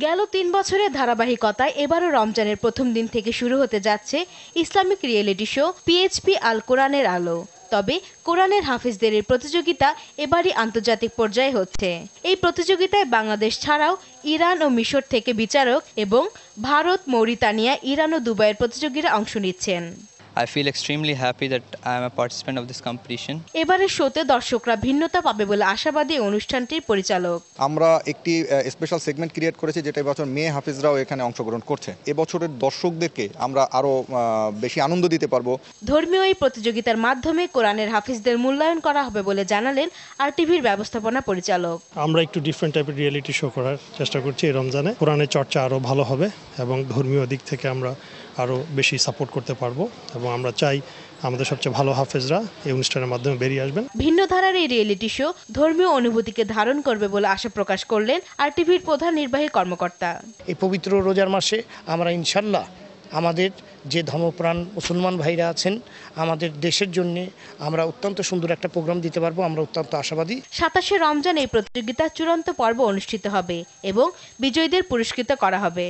গেল ৩ বছরের ধারাবাহিকতায় এবারও রমজানের প্রথম দিন থেকে শুরু হতে যাচ্ছে ইসলামিক রিয়েলিটি শো পিএইচপি আল কোরআনের আলো। তবে কোরআনের হাফেজদের এই প্রতিযোগিতা এবারই আন্তর্জাতিক পর্যায়ে হচ্ছে। এই প্রতিযোগিতায় বাংলাদেশ ছাড়াও ইরান ও মিশর থেকে বিচারক এবং ভারত, মৌরিতানিয়া, ইরান ও দুবাইয়ের প্রতিযোগীরা অংশ নিচ্ছেন। I feel extremely happy that I am a participant of this competition. এবারের শোতে দর্শকরা ভিন্নতা পাবে বলে আশাবাদী অনুষ্ঠানটির পরিচালক। আমরা একটি স্পেশাল সেগমেন্ট ক্রিয়েট করেছি যেটা এবছর মেয়ে হাফিজরাও এখানে অংশগ্রহণ করছে। এবছরের দর্শকদেরকে আমরা আরো বেশি আনন্দ দিতে পারবো। ধর্মীয় এই প্রতিযোগিতার মাধ্যমে কোরআনের হাফিজদের মূল্যায়ন করা হবে বলে জানালেন আরটিভির ব্যবস্থাপনা পরিচালক। আমরা একটু ডিফারেন্ট টাইপের রিয়েলিটি শো করার চেষ্টা করছি এই রমজানে। কোরআনের চর্চা আরো ভালো হবে এবং ধর্মীয় দিক থেকে আমরা আরো বেশি সাপোর্ট করতে পারবো এবং আমরা চাই আমাদের সবচেয়ে ভালো হাফেজরা এই অনুষ্ঠানের মাধ্যমে বেরিয়ে আসবেন। ভিন্ন ধারার এই রিয়েলিটি শো ধর্মীয় অনুভূতিকে ধারণ করবে বলে আশা প্রকাশ করলেন আরটিভির প্রধান নির্বাহী কর্মকর্তা। এই পবিত্র রোজার মাসে আমরা ইনশাল্লাহ আমাদের যে ধর্মপ্রাণ মুসলমান ভাইরা আছেন আমাদের দেশের জন্য আমরা অত্যন্ত সুন্দর একটা প্রোগ্রাম দিতে পারবো, আমরা অত্যন্ত আশাবাদী। ২৭শে রমজান এই প্রতিযোগিতার চূড়ান্ত পর্ব অনুষ্ঠিত হবে এবং বিজয়ীদের পুরস্কৃত করা হবে।